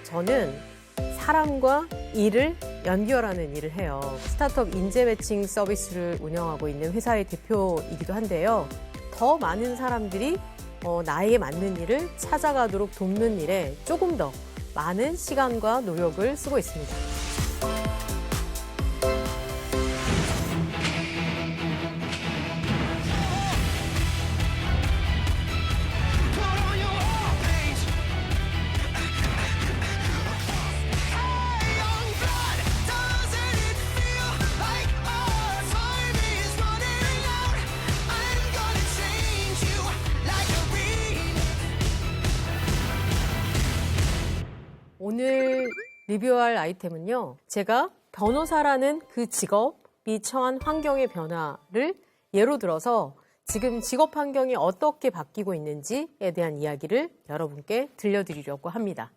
저는 사람과 일을 연결하는 일을 해요. 스타트업 인재 매칭 서비스를 운영하고 있는 회사의 대표이기도 한데요. 더 많은 사람들이 나에게 맞는 일을 찾아가도록 돕는 일에 조금 더 많은 시간과 노력을 쓰고 있습니다. 오늘 리뷰할 아이템은요. 제가 변호사라는 그 직업이 처한 환경의 변화를 예로 들어서 지금 직업 환경이 어떻게 바뀌고 있는지에 대한 이야기를 여러분께 들려드리려고 합니다.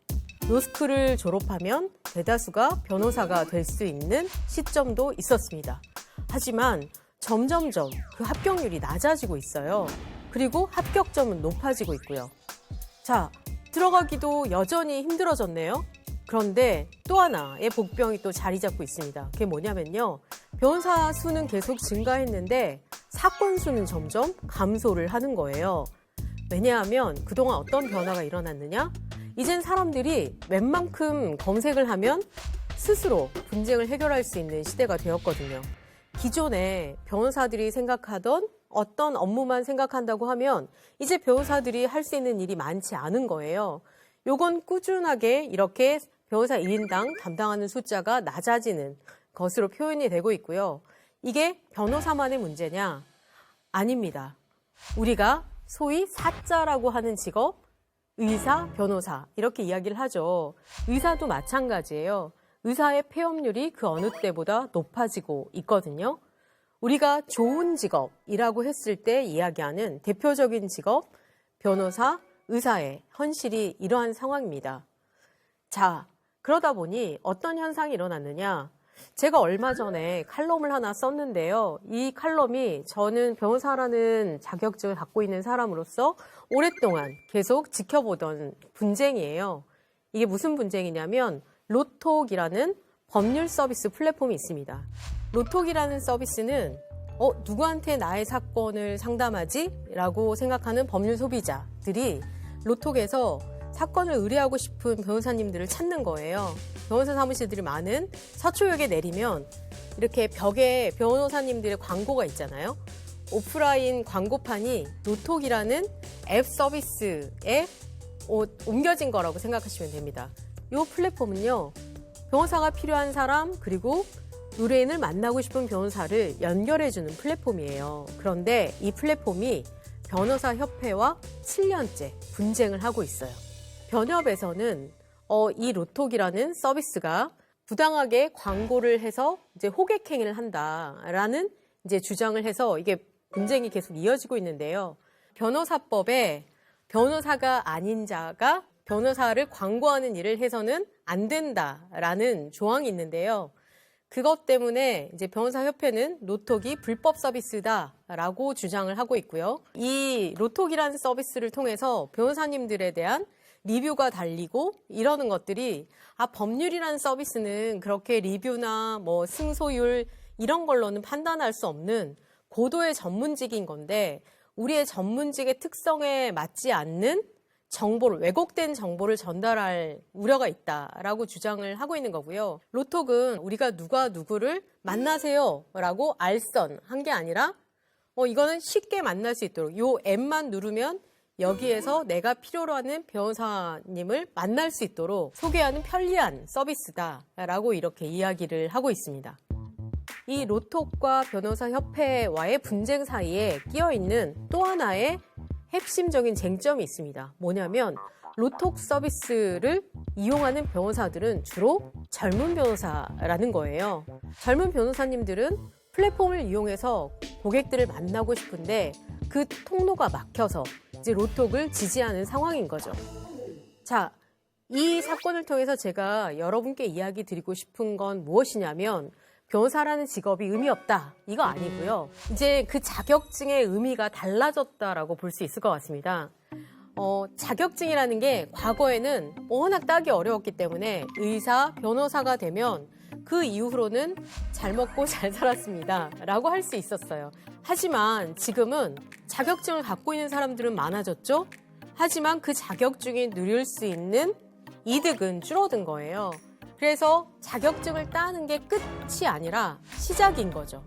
로스쿨을 졸업하면 대다수가 변호사가 될 수 있는 시점도 있었습니다. 하지만 점점점 그 합격률이 낮아지고 있어요. 그리고 합격점은 높아지고 있고요. 자, 들어가기도 여전히 힘들어졌네요. 그런데 또 하나의 복병이 또 자리 잡고 있습니다. 그게 뭐냐면요. 변호사 수는 계속 증가했는데 사건 수는 점점 감소를 하는 거예요. 왜냐하면 그동안 어떤 변화가 일어났느냐? 이젠 사람들이 웬만큼 검색을 하면 스스로 분쟁을 해결할 수 있는 시대가 되었거든요. 기존에 변호사들이 생각하던 어떤 업무만 생각한다고 하면 이제 변호사들이 할 수 있는 일이 많지 않은 거예요. 요건 꾸준하게 이렇게 변호사 1인당 담당하는 숫자가 낮아지는 것으로 표현이 되고 있고요. 이게 변호사만의 문제냐? 아닙니다. 우리가 소위 사자라고 하는 직업, 의사, 변호사 이렇게 이야기를 하죠. 의사도 마찬가지예요. 의사의 폐업률이 그 어느 때보다 높아지고 있거든요. 우리가 좋은 직업이라고 했을 때 이야기하는 대표적인 직업, 변호사, 의사의 현실이 이러한 상황입니다. 자, 그러다 보니 어떤 현상이 일어났느냐? 제가 얼마 전에 칼럼을 하나 썼는데요. 이 칼럼이 저는 변호사라는 자격증을 갖고 있는 사람으로서 오랫동안 계속 지켜보던 분쟁이에요. 이게 무슨 분쟁이냐면 로톡이라는 법률 서비스 플랫폼이 있습니다. 로톡이라는 서비스는 누구한테 나의 사건을 상담하지? 라고 생각하는 법률 소비자들이 로톡에서 사건을 의뢰하고 싶은 변호사님들을 찾는 거예요. 변호사 사무실들이 많은 서초역에 내리면 이렇게 벽에 변호사님들의 광고가 있잖아요. 오프라인 광고판이 로톡이라는 앱 서비스에 옮겨진 거라고 생각하시면 됩니다. 이 플랫폼은요. 변호사가 필요한 사람 그리고 의뢰인을 만나고 싶은 변호사를 연결해주는 플랫폼이에요. 그런데 이 플랫폼이 변호사협회와 7년째 분쟁을 하고 있어요. 변협에서는 이 로톡이라는 서비스가 부당하게 광고를 해서 이제 호객행위를 한다라는 이제 주장을 해서 이게 분쟁이 계속 이어지고 있는데요. 변호사법에 변호사가 아닌 자가 변호사를 광고하는 일을 해서는 안 된다라는 조항이 있는데요. 그것 때문에 이제 변호사협회는 로톡이 불법 서비스다라고 주장을 하고 있고요. 이 로톡이라는 서비스를 통해서 변호사님들에 대한 리뷰가 달리고 이러는 것들이 법률이라는 서비스는 그렇게 리뷰나 뭐 승소율 이런 걸로는 판단할 수 없는 고도의 전문직인 건데 우리의 전문직의 특성에 맞지 않는 정보를 왜곡된 정보를 전달할 우려가 있다라고 주장을 하고 있는 거고요. 로톡은 우리가 누가 누구를 만나세요라고 알선한 게 아니라 이거는 쉽게 만날 수 있도록 요 앱만 누르면 여기에서 내가 필요로 하는 변호사님을 만날 수 있도록 소개하는 편리한 서비스다라고 이렇게 이야기를 하고 있습니다. 이 로톡과 변호사협회와의 분쟁 사이에 끼어있는 또 하나의 핵심적인 쟁점이 있습니다. 뭐냐면 로톡 서비스를 이용하는 변호사들은 주로 젊은 변호사라는 거예요. 젊은 변호사님들은 플랫폼을 이용해서 고객들을 만나고 싶은데 그 통로가 막혀서 이제 로톡을 지지하는 상황인 거죠. 자, 이 사건을 통해서 제가 여러분께 이야기 드리고 싶은 건 무엇이냐면 변호사라는 직업이 의미 없다. 이거 아니고요. 이제 그 자격증의 의미가 달라졌다라고 볼 수 있을 것 같습니다. 자격증이라는 게 과거에는 워낙 따기 어려웠기 때문에 의사, 변호사가 되면 그 이후로는 잘 먹고 잘 살았습니다. 라고 할 수 있었어요. 하지만 지금은 자격증을 갖고 있는 사람들은 많아졌죠? 하지만 그 자격증이 누릴 수 있는 이득은 줄어든 거예요. 그래서 자격증을 따는 게 끝이 아니라 시작인 거죠.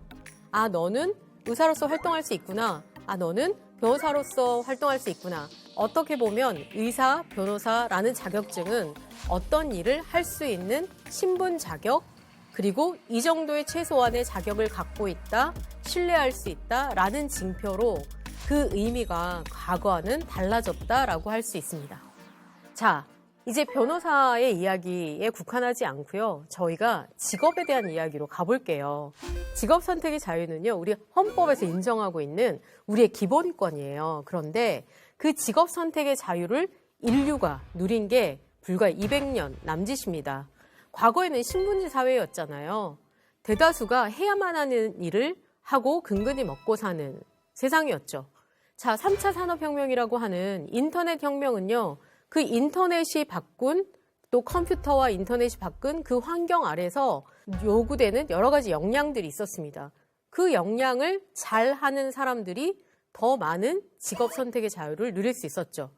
아, 너는 의사로서 활동할 수 있구나. 아, 너는 변호사로서 활동할 수 있구나. 어떻게 보면 의사, 변호사라는 자격증은 어떤 일을 할 수 있는 신분 자격, 그리고 이 정도의 최소한의 자격을 갖고 있다, 신뢰할 수 있다라는 징표로 그 의미가 과거와는 달라졌다라고 할 수 있습니다. 자, 이제 변호사의 이야기에 국한하지 않고요. 저희가 직업에 대한 이야기로 가볼게요. 직업 선택의 자유는요, 우리 헌법에서 인정하고 있는 우리의 기본권이에요. 그런데 그 직업 선택의 자유를 인류가 누린 게 불과 200년 남짓입니다. 과거에는 신분지 사회였잖아요. 대다수가 해야만 하는 일을 하고 근근히 먹고 사는 세상이었죠. 자, 3차 산업혁명이라고 하는 인터넷 혁명은요, 그 인터넷이 바꾼, 또 컴퓨터와 인터넷이 바꾼 그 환경 아래서 요구되는 여러 가지 역량들이 있었습니다. 그 역량을 잘 하는 사람들이 더 많은 직업 선택의 자유를 누릴 수 있었죠.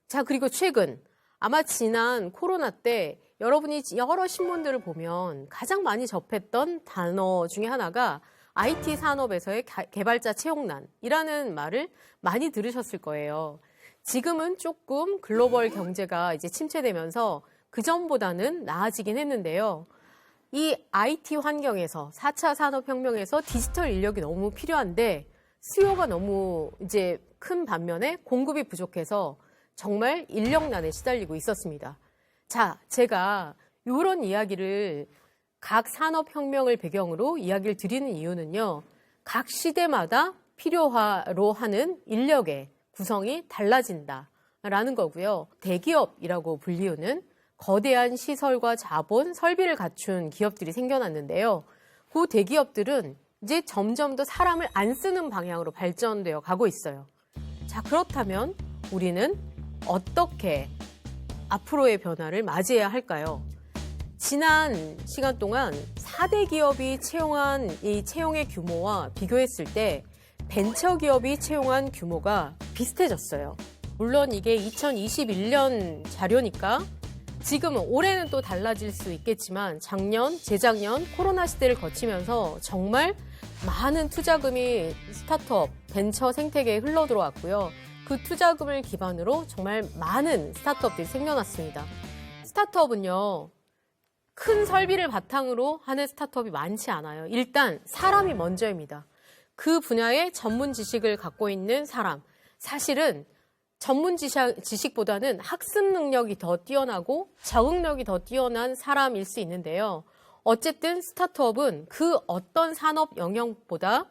자, 그리고 최근 아마 지난 코로나 때 여러분이 여러 신문들을 보면 가장 많이 접했던 단어 중에 하나가 IT 산업에서의 개발자 채용난이라는 말을 많이 들으셨을 거예요. 지금은 조금 글로벌 경제가 이제 침체되면서 그전보다는 나아지긴 했는데요. 이 IT 환경에서 4차 산업혁명에서 디지털 인력이 너무 필요한데 수요가 너무 이제 큰 반면에 공급이 부족해서 정말 인력난에 시달리고 있었습니다. 자, 제가 이런 이야기를 각 산업혁명을 배경으로 이야기를 드리는 이유는요. 각 시대마다 필요로 하는 인력의 구성이 달라진다라는 거고요. 대기업이라고 불리우는 거대한 시설과 자본, 설비를 갖춘 기업들이 생겨났는데요. 그 대기업들은 이제 점점 더 사람을 안 쓰는 방향으로 발전되어 가고 있어요. 자, 그렇다면 우리는 어떻게 앞으로의 변화를 맞이해야 할까요? 지난 시간 동안 4대 기업이 채용한 이 채용의 규모와 비교했을 때 벤처기업이 채용한 규모가 비슷해졌어요. 물론 이게 2021년 자료니까 지금은 올해는 또 달라질 수 있겠지만 작년, 재작년 코로나 시대를 거치면서 정말 많은 투자금이 스타트업, 벤처 생태계에 흘러들어왔고요. 그 투자금을 기반으로 정말 많은 스타트업들이 생겨났습니다. 스타트업은요, 큰 설비를 바탕으로 하는 스타트업이 많지 않아요. 일단 사람이 먼저입니다. 그 분야의 전문 지식을 갖고 있는 사람. 사실은 전문 지식보다는 학습 능력이 더 뛰어나고 적응력이 더 뛰어난 사람일 수 있는데요. 어쨌든 스타트업은 그 어떤 산업 영역보다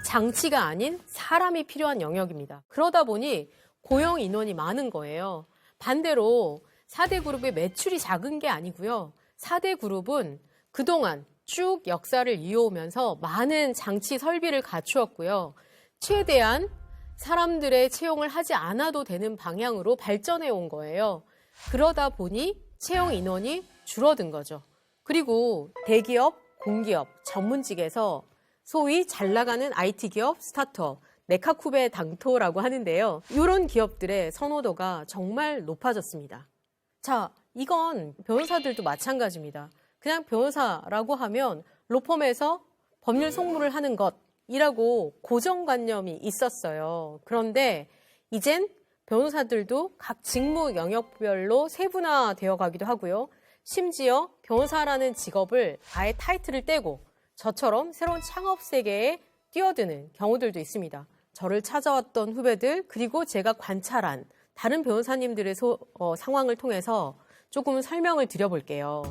장치가 아닌 사람이 필요한 영역입니다. 그러다 보니 고용 인원이 많은 거예요. 반대로 4대 그룹의 매출이 작은 게 아니고요. 4대 그룹은 그동안 쭉 역사를 이어오면서 많은 장치 설비를 갖추었고요. 최대한 사람들의 채용을 하지 않아도 되는 방향으로 발전해 온 거예요. 그러다 보니 채용 인원이 줄어든 거죠. 그리고 대기업, 공기업, 전문직에서 소위 잘 나가는 IT 기업, 스타트업, 네카쿠베 당토라고 하는데요. 이런 기업들의 선호도가 정말 높아졌습니다. 자, 이건 변호사들도 마찬가지입니다. 그냥 변호사라고 하면 로펌에서 법률 송무를 하는 것이라고 고정관념이 있었어요. 그런데 이젠 변호사들도 각 직무 영역별로 세분화되어 가기도 하고요. 심지어 변호사라는 직업을 아예 타이틀을 떼고 저처럼 새로운 창업 세계에 뛰어드는 경우들도 있습니다. 저를 찾아왔던 후배들 그리고 제가 관찰한 다른 변호사님들의 상황을 통해서 조금 설명을 드려볼게요.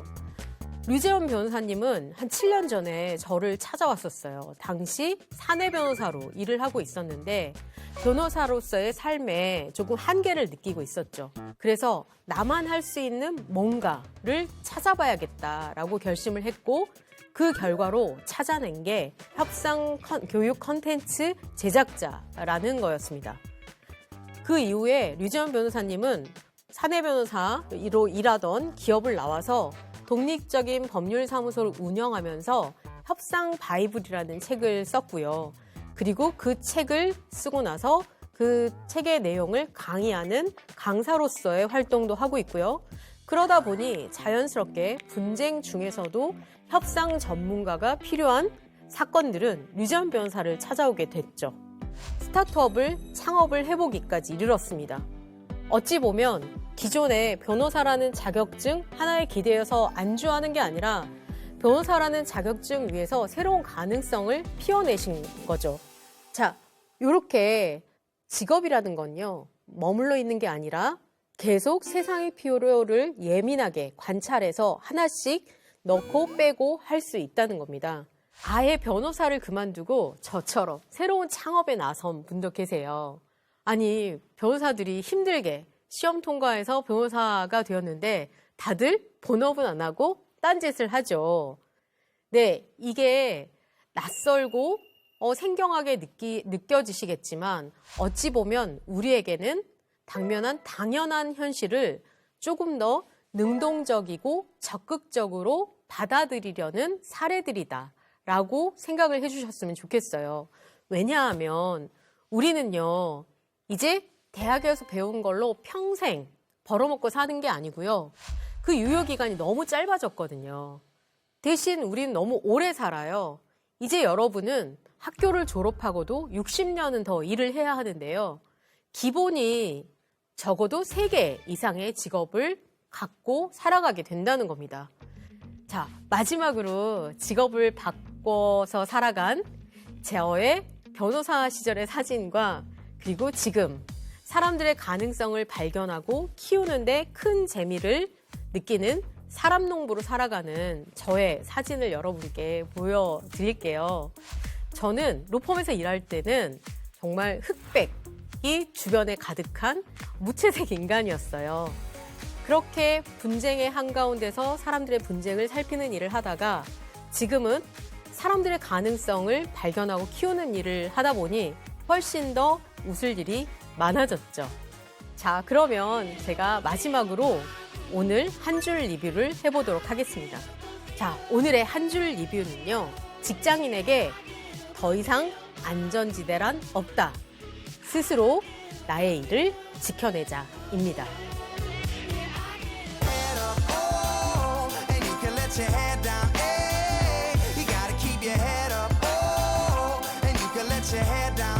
류재원 변호사님은 한 7년 전에 저를 찾아왔었어요. 당시 사내 변호사로 일을 하고 있었는데 변호사로서의 삶에 조금 한계를 느끼고 있었죠. 그래서 나만 할 수 있는 뭔가를 찾아봐야겠다라고 결심을 했고 그 결과로 찾아낸 게 협상 교육 컨텐츠 제작자라는 거였습니다. 그 이후에 류재원 변호사님은 사내 변호사로 일하던 기업을 나와서 독립적인 법률사무소를 운영하면서 협상 바이블이라는 책을 썼고요. 그리고 그 책을 쓰고 나서 그 책의 내용을 강의하는 강사로서의 활동도 하고 있고요. 그러다 보니 자연스럽게 분쟁 중에서도 협상 전문가가 필요한 사건들은 류재원 변호사를 찾아오게 됐죠. 스타트업을 창업을 해보기까지 이르렀습니다. 어찌 보면 기존의 변호사라는 자격증 하나에 기대어서 안주하는 게 아니라 변호사라는 자격증 위에서 새로운 가능성을 피워내신 거죠. 자, 이렇게 직업이라는 건요, 머물러 있는 게 아니라 계속 세상의 필요를 예민하게 관찰해서 하나씩 넣고 빼고 할 수 있다는 겁니다. 아예 변호사를 그만두고 저처럼 새로운 창업에 나선 분도 계세요. 아니, 변호사들이 힘들게 시험 통과해서 변호사가 되었는데 다들 본업은 안 하고 딴짓을 하죠. 네, 이게 낯설고 생경하게 느껴지시겠지만 어찌 보면 우리에게는 당연한 현실을 조금 더 능동적이고 적극적으로 받아들이려는 사례들이다라고 생각을 해주셨으면 좋겠어요. 왜냐하면 우리는요, 이제 대학에서 배운 걸로 평생 벌어먹고 사는 게 아니고요. 그 유효기간이 너무 짧아졌거든요. 대신 우리는 너무 오래 살아요. 이제 여러분은 학교를 졸업하고도 60년은 더 일을 해야 하는데요. 기본이 적어도 3개 이상의 직업을 갖고 살아가게 된다는 겁니다. 자, 마지막으로 직업을 바꿔서 살아간 저의 변호사 시절의 사진과 그리고 지금 사람들의 가능성을 발견하고 키우는데 큰 재미를 느끼는 사람 농부로 살아가는 저의 사진을 여러분께 보여드릴게요. 저는 로펌에서 일할 때는 정말 흑백이 주변에 가득한 무채색 인간이었어요. 그렇게 분쟁의 한가운데서 사람들의 분쟁을 살피는 일을 하다가 지금은 사람들의 가능성을 발견하고 키우는 일을 하다 보니 훨씬 더 웃을 일이 많아졌죠. 자, 그러면 제가 마지막으로 오늘 한 줄 리뷰를 해보도록 하겠습니다. 자, 오늘의 한 줄 리뷰는요. 직장인에게 더 이상 안전지대란 없다. 스스로 나의 일을 지켜내자입니다. Your head down.